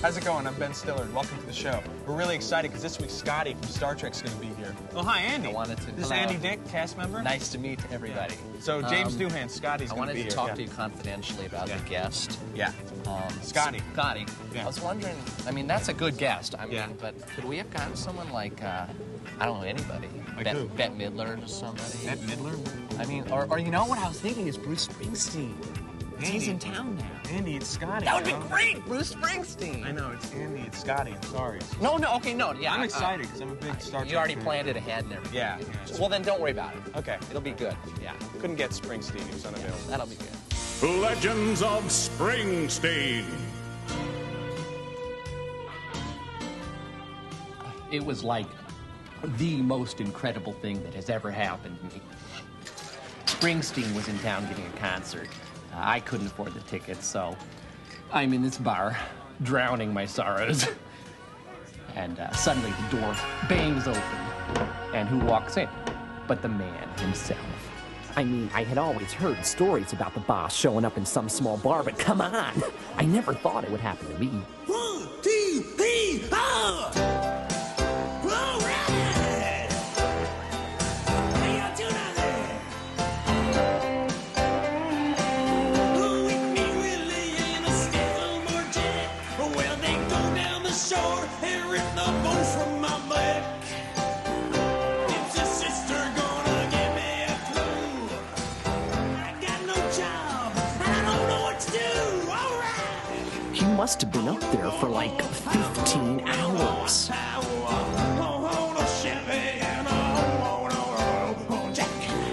How's it going? I'm Ben Stiller, and welcome to the show. We're really excited because this week Scotty from Star Trek's going to be here. Oh, hi, Andy. I wanted to... This is Andy Dick, cast member. Nice to meet everybody. Yeah. So James Doohan, Scotty's going to be here. I wanted to talk to you confidentially about the guest. Yeah. Scotty. Scotty. Yeah. I was wondering, I mean, that's a good guest. I mean, but could we have gotten someone like, I don't know, anybody? Like who? Bette Midler or somebody. Bette Midler? I mean, or you know what I was thinking is Bruce Springsteen. Andy. He's in town now. Andy, it's Scotty. That would be great, Bruce Springsteen. I know, it's Andy, it's Scotty, I'm sorry. No, okay, no, yeah. I'm excited because I'm a big Star Trek You already fan. planned it ahead and everything. Yeah. Well, then don't worry about it. Okay. It'll be good, yeah. Couldn't get Springsteen, he was unavailable. That'll be good. Legends of Springsteen. It was like the most incredible thing that has ever happened to me. Springsteen was in town giving a concert. I couldn't afford the tickets, so I'm in this bar, drowning my sorrows. And suddenly the door bangs open. And who walks in? But the man himself. I mean, I had always heard stories about the boss showing up in some small bar, but come on! I never thought it would happen to me. 1, 2, 3, ah! All right! How y'all doing out there? With me, Willie, and a skateboard Jack. Well, they go down the shore and rip the boat from my back. It's a sister gonna give me a clue. I got no job, and I don't know what to do. All right! He must have been up there for like 15 hours.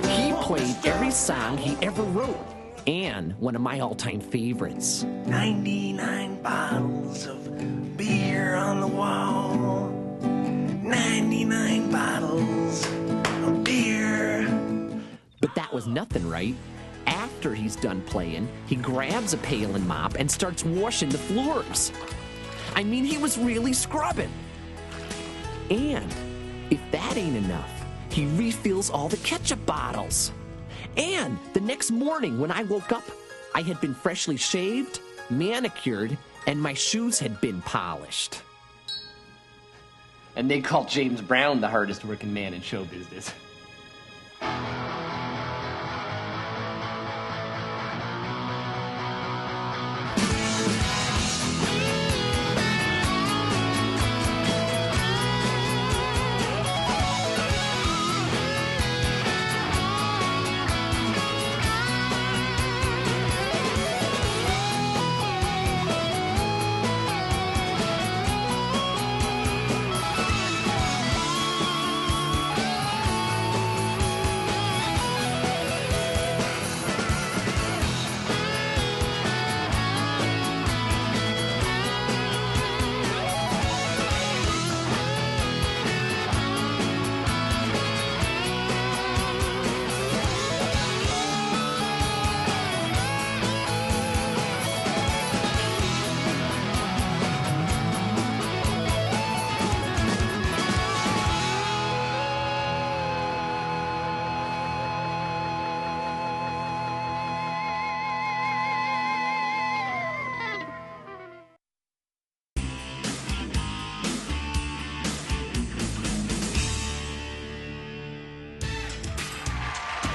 He played every song he ever wrote, and one of my all-time favorites. 99 bottles of beer on the wall. 99 bottles of beer. But that was nothing, right? After he's done playing, he grabs a pail and mop and starts washing the floors. I mean, he was really scrubbing. And if that ain't enough, he refills all the ketchup bottles. And the next morning when I woke up, I had been freshly shaved, manicured, and my shoes had been polished. And they call James Brown the hardest working man in show business.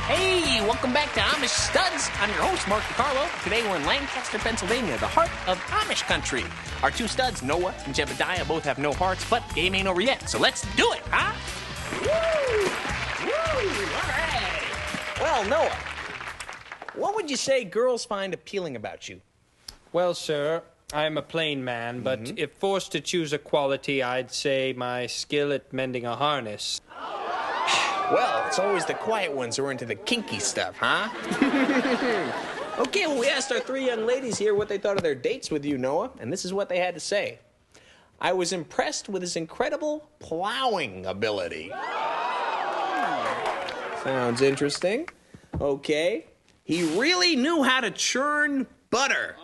Hey, welcome back to Amish Studs. I'm your host, Mark DiCarlo. Today we're in Lancaster, Pennsylvania, the heart of Amish country. Our two studs, Noah and Jebediah, both have no hearts, but game ain't over yet, so let's do it, huh? Woo! Woo! All right. Well, Noah, what would you say girls find appealing about you? Well, sir, I'm a plain man, but if forced to choose a quality, I'd say my skill at mending a harness. Well, it's always the quiet ones who are into the kinky stuff, huh? Okay, well, we asked our three young ladies here what they thought of their dates with you, Noah, and this is what they had to say. I was impressed with his incredible plowing ability. Sounds interesting. Okay. He really knew how to churn butter.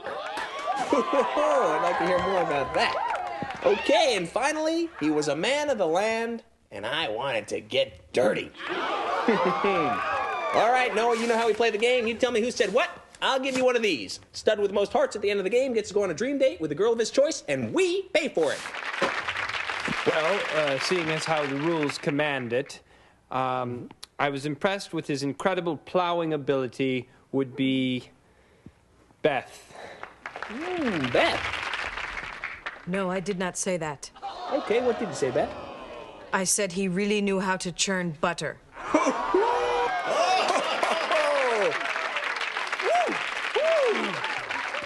I'd like to hear more about that. Okay, and finally, he was a man of the land, and I wanted to get dirty. All right, Noah, you know how we play the game. You tell me who said what, I'll give you one of these. Stud with the most hearts at the end of the game gets to go on a dream date with the girl of his choice, and we pay for it. Well, seeing as how the rules command it, I was impressed with his incredible plowing ability would be Beth. Beth. No, I did not say that. Okay, what did you say, Beth? I said he really knew how to churn butter.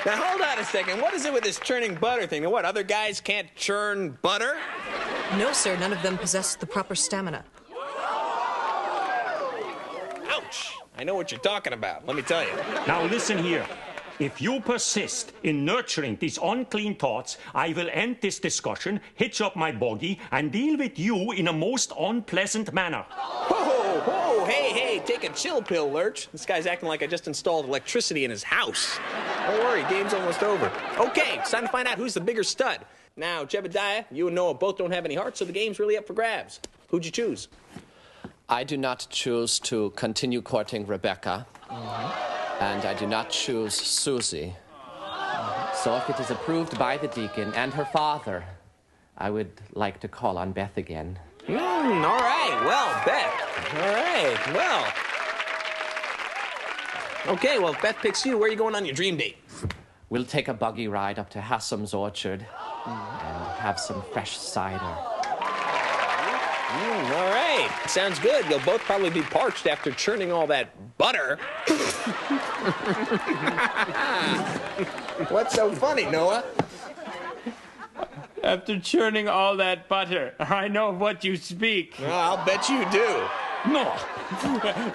Now, hold on a second. What is it with this churning butter thing? What, other guys can't churn butter? No, sir, none of them possess the proper stamina. Ouch. I know what you're talking about, let me tell you. Now listen here. If you persist in nurturing these unclean thoughts, I will end this discussion, hitch up my buggy, and deal with you in a most unpleasant manner. Whoa, whoa, hey, take a chill pill, Lurch. This guy's acting like I just installed electricity in his house. Don't worry, game's almost over. Okay, it's time to find out who's the bigger stud. Now, Jebediah, you and Noah both don't have any hearts, so the game's really up for grabs. Who'd you choose? I do not choose to continue courting Rebecca. And I do not choose Susie. So if it is approved by the deacon and her father, I would like to call on Beth again. All right. Well, Beth. All right. Well. Okay, well, if Beth picks you, where are you going on your dream date? We'll take a buggy ride up to Hassom's orchard and have some fresh cider. All right. Sounds good. You'll both probably be parched after churning all that butter. What's so funny, Noah? After churning all that butter, I know of what you speak. Well, I'll bet you do. No.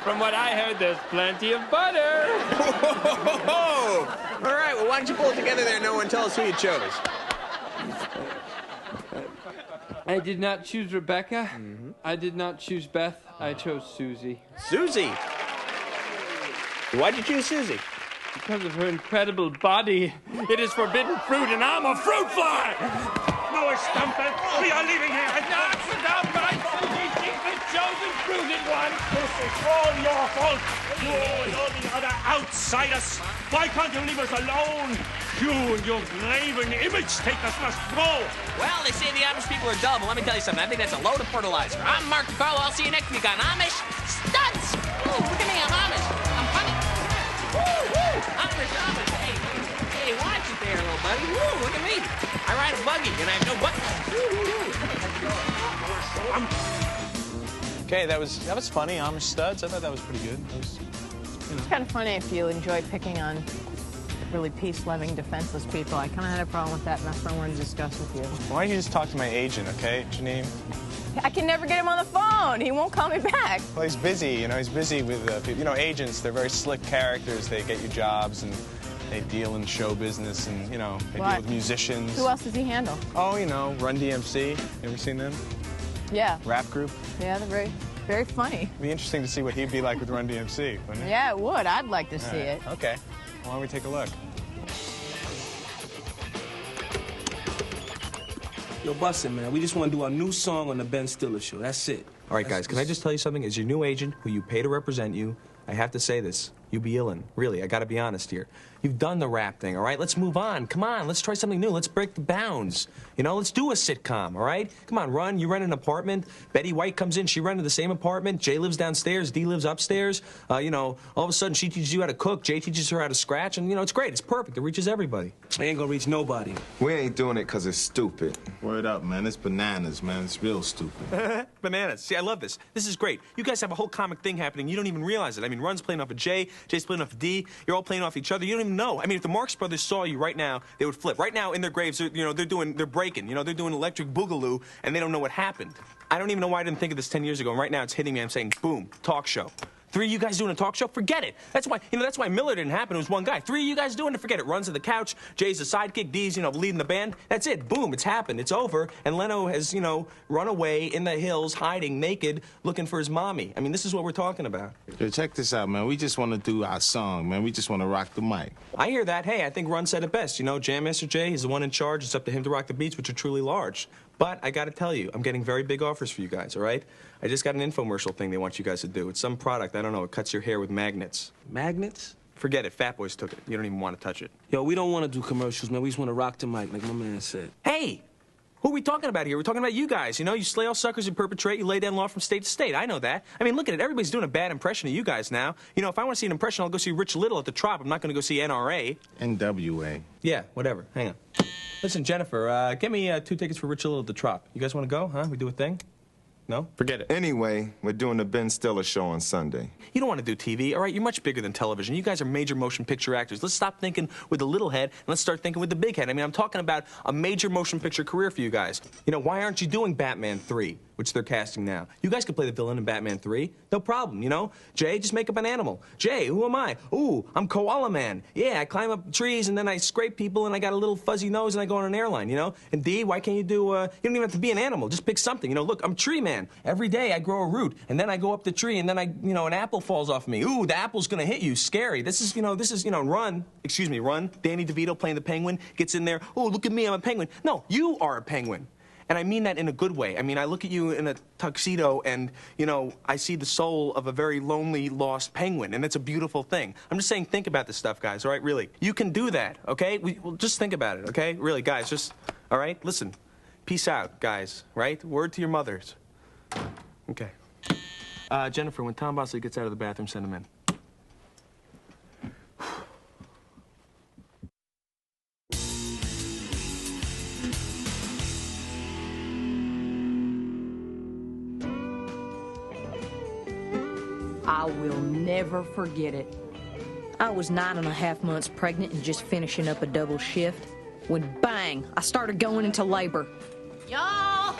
From what I heard, there's plenty of butter. All right, well, why don't you pull it together there, Noah, and tell us who you chose? I did not choose Rebecca. I did not choose Beth. I chose Susie. Susie. Why'd you choose Susie? Because of her incredible body. It is forbidden fruit, and I'm a fruit fly! Noah Stumpel, we are leaving here. Not without my Susie. She's the chosen fruited one. This is all your fault. You and all the other outsiders. Why can't you leave us alone? You and your graven image takers must go. Well, they say the Amish people are dull, but let me tell you something. I think that's a load of fertilizer. I'm Mark DiCarlo. I'll see you next week on Amish Studs. Ooh, look at me. I'm Amish. I'm funny. Woo. Amish. Hey, watch it there, little buddy. Woo, look at me. I ride a buggy, and I have no buttons. Okay, that was funny. Amish Studs. I thought that was pretty good. It's kind of funny if you enjoy picking on really peace-loving, defenseless people. I kind of had a problem with that, and that's what I wanted to discuss with you. Why don't you just talk to my agent, okay, Janine? I can never get him on the phone. He won't call me back. Well, he's busy. You know, he's busy with people. You know, agents. They're very slick characters. They get you jobs, and they deal in show business, and they deal with musicians. Who else does he handle? Oh, Run DMC. You ever seen them? Yeah. Rap group. Yeah, they're very, very funny. It'd be interesting to see what he'd be like with Run DMC, wouldn't it? Yeah, it would. I'd like to see it. Okay. Why don't we take a look? Yo, bussin', man. We just want to do our new song on the Ben Stiller Show. That's it. All right, guys, can I just tell you something? As your new agent, who you pay to represent you, I have to say this. You be illin'. Really, I gotta be honest here. You've done the rap thing, all right? Let's move on. Come on, let's try something new. Let's break the bounds. Let's do a sitcom, all right? Come on, Run. You rent an apartment. Betty White comes in. She rented the same apartment. Jay lives downstairs. Dee lives upstairs. All of a sudden, she teaches you how to cook. Jay teaches her how to scratch. And, it's great. It's perfect. It reaches everybody. I ain't gonna reach nobody. We ain't doing it because it's stupid. Word up, man. It's bananas, man. It's real stupid. Bananas. See, I love this. This is great. You guys have a whole comic thing happening. You don't even realize it. I mean, Run's playing off of Jay. Jay's playing off of D. You're all playing off each other. You don't even know. I mean, if the Marx Brothers saw you right now, they would flip. Right now, in their graves, they're breaking. They're doing electric boogaloo, and they don't know what happened. I don't even know why I didn't think of this 10 years ago. And right now, it's hitting me. I'm saying, boom, talk show. 3 of you guys doing a talk show? Forget it. That's why Miller didn't happen. It was one guy. 3 of you guys doing it? Forget it. Runs to the couch. Jay's the sidekick. D's, leading the band. That's it. Boom. It's happened. It's over. And Leno has, run away in the hills, hiding, naked, looking for his mommy. I mean, this is what we're talking about. Yo, check this out, man. We just want to do our song, man. We just want to rock the mic. I hear that. Hey, I think Run said it best. Jam Master Jay, he's the one in charge. It's up to him to rock the beats, which are truly large. But I got to tell you, I'm getting very big offers for you guys, all right? I just got an infomercial thing they want you guys to do. It's some product, I don't know, it cuts your hair with magnets. Magnets? Forget it. Fat Boys took it. You don't even want to touch it. Yo, we don't want to do commercials, man. We just want to rock the mic, like my man said. Hey! Who are we talking about here? We're talking about you guys. You know, you slay all suckers, you perpetrate, you lay down law from state to state. I know that. I mean, look at it. Everybody's doing a bad impression of you guys now. You know, if I want to see an impression, I'll go see Rich Little at the Trop. I'm not going to go see NRA. NWA. Yeah, whatever. Hang on. Listen, Jennifer, get me 2 tickets for Rich Little at the Trop. You guys want to go, huh? We do a thing? No? Forget it. Anyway, we're doing the Ben Stiller show on Sunday. You don't want to do TV, all right? You're much bigger than television. You guys are major motion picture actors. Let's stop thinking with the little head and let's start thinking with the big head. I mean, I'm talking about a major motion picture career for you guys. You know, why aren't you doing Batman 3, which they're casting now? You guys could play the villain in Batman 3. No problem, you know? Jay, just make up an animal. Jay, who am I? Ooh, I'm Koala Man. Yeah, I climb up trees and then I scrape people and I got a little fuzzy nose and I go on an airline, you know? And D, why can't you do, you don't even have to be an animal. Just pick something. You know, look, I'm Tree Man. Every day I grow a root and then I go up the tree and then an apple falls off me. Ooh, the apple's gonna hit you. Scary. This is, Run. Excuse me, Run. Danny DeVito playing the penguin gets in there. Oh, look at me, I'm a penguin. No, you are a penguin. And I mean that in a good way. I mean, I look at you in a tuxedo and, I see the soul of a very lonely, lost penguin, and it's a beautiful thing. I'm just saying, think about this stuff, guys, all right? Really. You can do that, okay? Well, just think about it, okay? Really, guys, just, all right? Listen. Peace out, guys, right? Word to your mothers. Okay. Jennifer, when Tom Bosley gets out of the bathroom, send him in. I will never forget it. I was 9.5 months pregnant and just finishing up a double shift when, bang, I started going into labor. Y'all!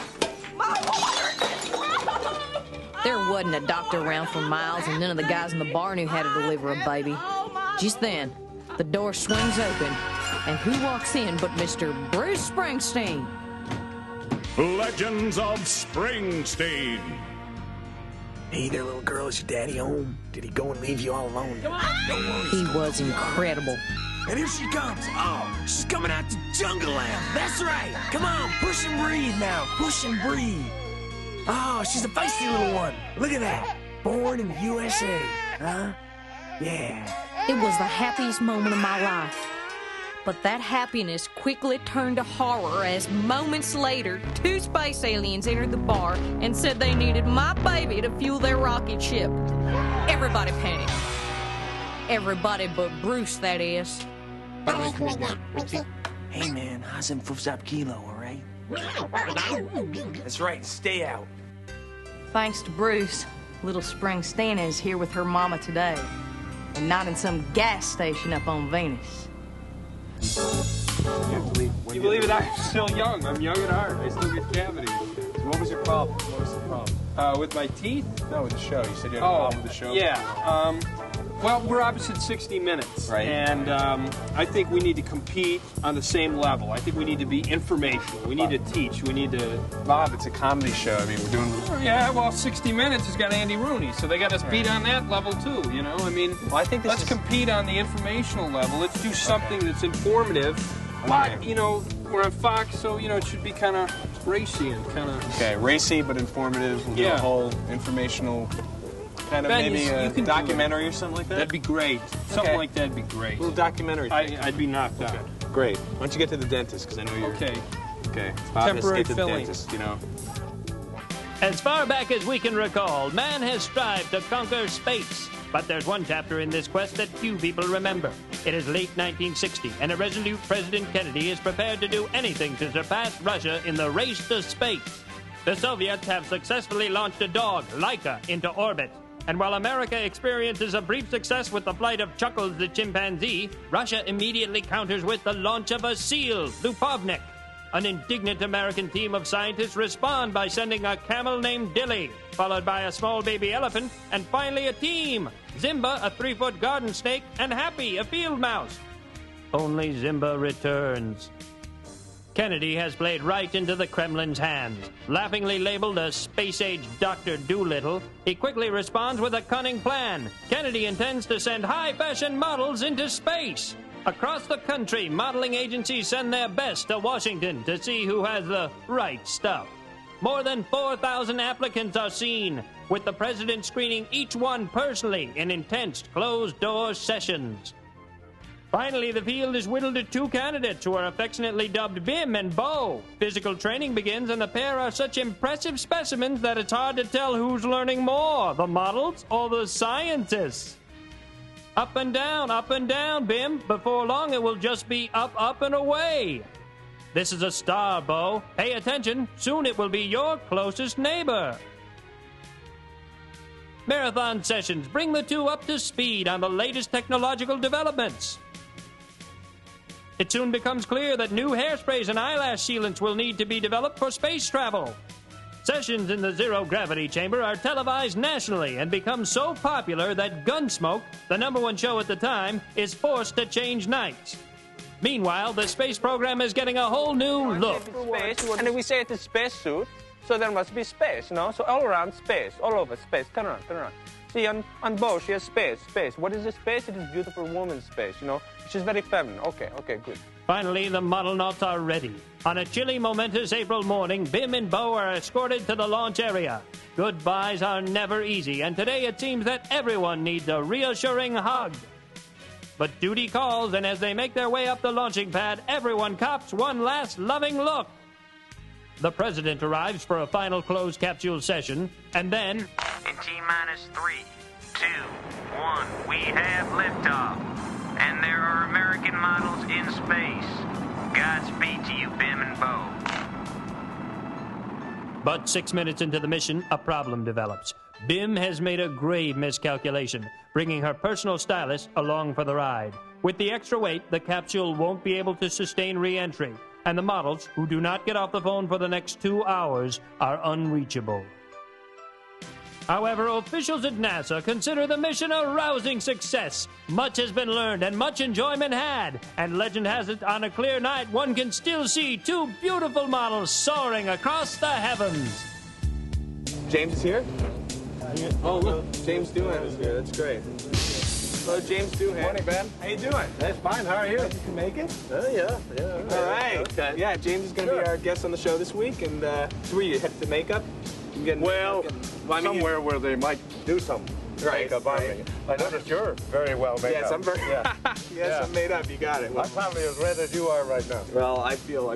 There wasn't a doctor around for miles, and none of the guys in the bar knew how to deliver a baby. Just then, the door swings open, and who walks in but Mr. Bruce Springsteen? Legends of Springsteen. Hey there, little girl. Is your daddy home? Did he go and leave you all alone? Come on, don't worry. He was incredible. And here she comes. Oh, she's coming out to Jungle Land. That's right. Come on, push and breathe now. Push and breathe. Oh, she's a feisty little one. Look at that. Born in the USA. Huh? Yeah. It was the happiest moment of my life. But that happiness quickly turned to horror as moments later, 2 space aliens entered the bar and said they needed my baby to fuel their rocket ship. Everybody panicked. Everybody but Bruce, that is. Hey, man, how's them foofs up kilo, all right? That's right, stay out. Thanks to Bruce, little Springsteen is here with her mama today, and not in some gas station up on Venus. Can you believe it? I'm still young. I'm young at heart. I still get cavities. What was your problem? What was the problem? With my teeth? No, with the show. You said you had a problem with the show? Yeah. Well, we're opposite 60 Minutes. Right. And I think we need to compete on the same level. I think we need to be informational. We need to teach. We need to... Bob, it's a comedy show. I mean, we're doing... Yeah, well, 60 Minutes has got Andy Rooney, so they got us beat on that level, too, you know? I mean, well, I think let's compete on the informational level. Let's do something that's informative. But, we're on Fox, so, it should be kind of racy and kind of... Okay, racy but informative. We'll do a whole informational... Kind of Ben, maybe a documentary or something like that? That'd be great. Something like that'd be great. A little documentary thing. I'd be knocked out. Great. Why don't you get to the dentist, because I know you're... Okay. Bob, Temporary let's get to filling. the dentist, As far back as we can recall, man has strived to conquer space. But there's one chapter in this quest that few people remember. It is late 1960, and a resolute President Kennedy is prepared to do anything to surpass Russia in the race to space. The Soviets have successfully launched a dog, Laika, into orbit. And while America experiences a brief success with the flight of Chuckles the chimpanzee, Russia immediately counters with the launch of a seal, Lupovnik. An indignant American team of scientists respond by sending a camel named Dilly, followed by a small baby elephant, and finally a team, Zimba, a 3-foot garden snake, and Happy, a field mouse. Only Zimba returns. Kennedy has played right into the Kremlin's hands. Laughingly labeled a space-age Dr. Doolittle, he quickly responds with a cunning plan. Kennedy intends to send high-fashion models into space. Across the country, modeling agencies send their best to Washington to see who has the right stuff. more than 4,000 applicants are seen, with the president screening each one personally in intense closed-door sessions. Finally, the field is whittled to 2 candidates who are affectionately dubbed Bim and Bo. Physical training begins, and the pair are such impressive specimens that it's hard to tell who's learning more, the models or the scientists. Up and down, Bim. Before long, it will just be up, and away. This is a star, Bo. Pay attention. Soon it will be your closest neighbor. Marathon sessions bring the two up to speed on the latest technological developments. It soon becomes clear that new hairsprays and eyelash sealants will need to be developed for space travel. Sessions in the zero-gravity chamber are televised nationally and become so popular that Gunsmoke, the #1 show at the time, is forced to change nights. Meanwhile, the space program is getting a whole new look. Space, and if we say it's a spacesuit, so there must be space, you know? So all around space, all over space. Turn around. See, on Bo, she has space. What is this space? It is beautiful woman's space, you know? She's very feminine. Okay, good. Finally, the model knots are ready. On a chilly, momentous April morning, Bim and Bo are escorted to the launch area. Goodbyes are never easy, and today it seems that everyone needs a reassuring hug. But duty calls, and as they make their way up the launching pad, everyone cops one last loving look. The president arrives for a final closed capsule session, and then... In T-minus 3, 2, 1, we have liftoff. And there are American models in space. Godspeed to you, Bim and Bo. But 6 minutes into the mission, a problem develops. Bim has made a grave miscalculation, bringing her personal stylist along for the ride. With the extra weight, the capsule won't be able to sustain re-entry, and the models, who do not get off the phone for the next 2 hours, are unreachable. However, officials at NASA consider the mission a rousing success. Much has been learned and much enjoyment had, and legend has it, on a clear night, one can still see 2 beautiful models soaring across the heavens. James is here? Oh, look, James Doohan is here. That's great. Hello, James Doohan. Morning, Ben. How you doing? That's fine. How are you? Glad you can make it? Yeah. All right. Okay. Yeah, James is going to be our guest on the show this week. And so where you head to makeup? Well, somewhere where they might do some makeup on me. I noticed you're very well made up. Yes, I'm very. Yes, I'm made up. You got it. I'm probably as red as you are right now. Well, I feel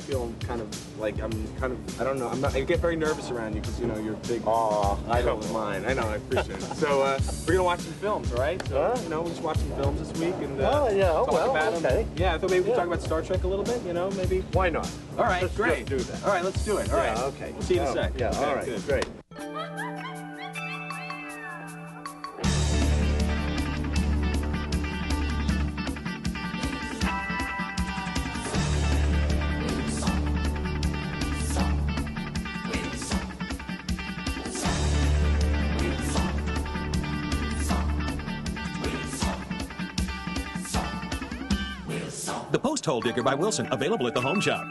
kind of like I don't know. I get very nervous around you because you know you're a big idol of mine. I know. I appreciate it. So we're gonna watch some films, all right? So you know, we'll just watch some films this week and talk about them. Yeah, I thought maybe we could talk about Star Trek a little bit. You know, maybe. Why not? All right, let's great. Just do that. All right, let's do it. All right. Okay. We'll see you in a sec. Yeah. Okay, all right. Good. Great. The Post Hole Digger by Wilson, available at the Home Shop.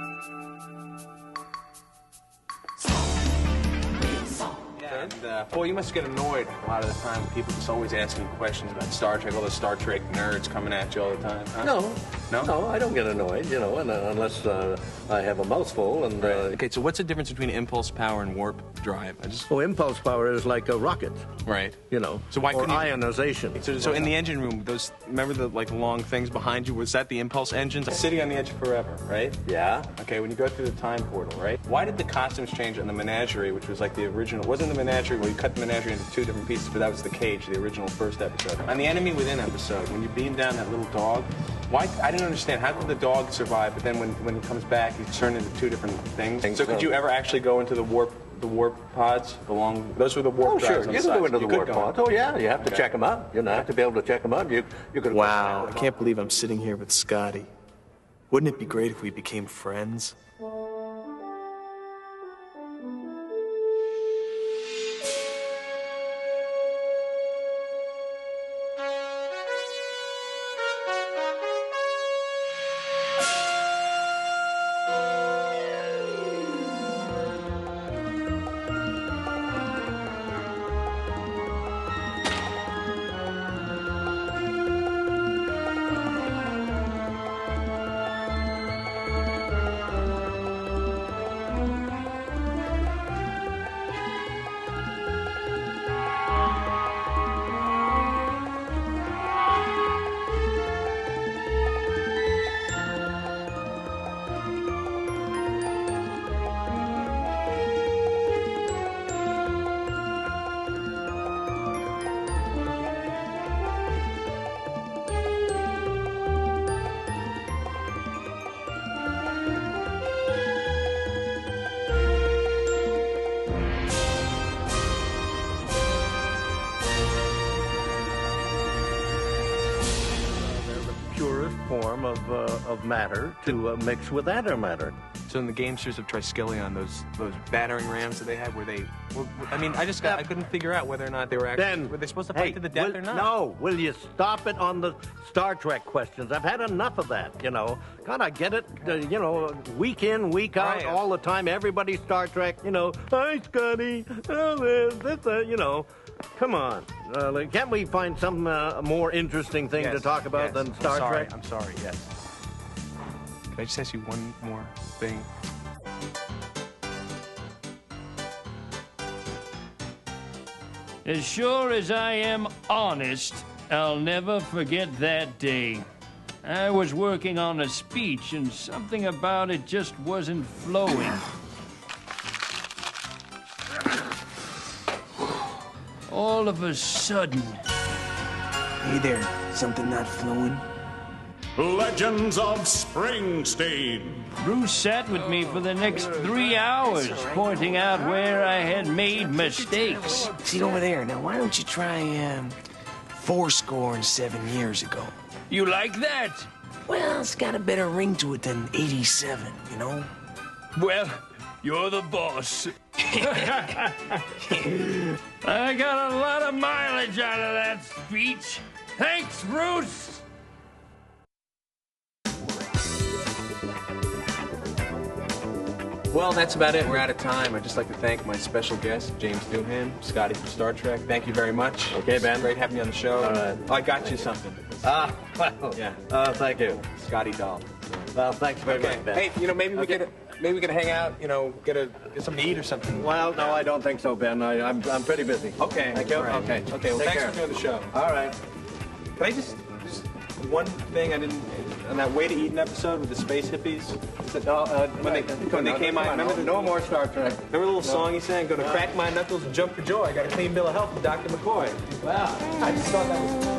And, boy, you must get annoyed a lot of the time when people just always asking you questions about Star Trek, all the Star Trek nerds coming at you all the time. Huh? No, I don't get annoyed, you know, unless I have a mouthful. And Okay, so what's the difference between impulse power and warp drive? Well, impulse power is like a rocket. Right. You know. So why couldn't ionization. So in the engine room, those remember the long things behind you? Was that the impulse engines? Sitting on the edge forever, right? Yeah. Okay, when you go through the time portal, right? Why did the costumes change on the Menagerie, which was like the original? Wasn't the Menagerie where you cut the Menagerie into 2 different pieces, but that was the Cage, the original first episode. On the Enemy Within episode, when you beam down that little dog, why? I didn't understand. How did the dog survive? But then when he comes back, he's turned into 2 different things. So could you ever actually go into the warp pods? Those were the warp drives. Sure. You can go into the warp pods. Oh, yeah. You have to check them out. You have to be able to check them out. You could. Wow. I can't believe I'm sitting here with Scotty. Wouldn't it be great if we became friends? of matter to mix with antimatter. So in the gamesters of Triskelion, those battering rams that they had, were they? I mean, I couldn't figure out whether or not they were actually. Were they supposed to fight to the death or not? No, will you stop it on the Star Trek questions? I've had enough of that. You know, God, I get it. You know, week in, week out, all the time. Everybody's Star Trek. You know, hi Scotty. Oh, this, you know. Come on. Can't we find some more interesting thing to talk about than Star Trek? I'm sorry, yes. Can I just ask you one more thing? As sure as I am honest, I'll never forget that day. I was working on a speech, and something about it just wasn't flowing. All of a sudden... Hey there, something not flowing? Legends of Springsteen. Bruce sat with me for the next 3 hours, pointing out where I had made mistakes. See over there. Now, why don't you try 7 years ago? You like that? Well, it's got a better ring to it than 87, you know? Well, you're the boss. I got a lot of mileage out of that speech. Thanks, Bruce. Well, that's about it. We're out of time. I'd just like to thank my special guest, James Doohan, Scotty from Star Trek. Thank you very much. Okay, Ben. Great having you on the show. All right. Oh, I got you something. Well. Yeah. Thank you. Scotty doll. Well, thanks very much, Ben. Hey, you know, maybe we could hang out, you know, get something to eat or something. Well, no, I don't think so, Ben. I'm pretty busy. Okay. Thank you. Right. Okay. Well, thanks for doing the show. All right. Can I just one thing I didn't on that Way to Eden episode with the space hippies? When they came out, remember no more Star Trek. Remember the little song he sang? Go to crack my knuckles and jump for joy. I got a clean bill of health from Dr. McCoy. Wow. I just thought that was.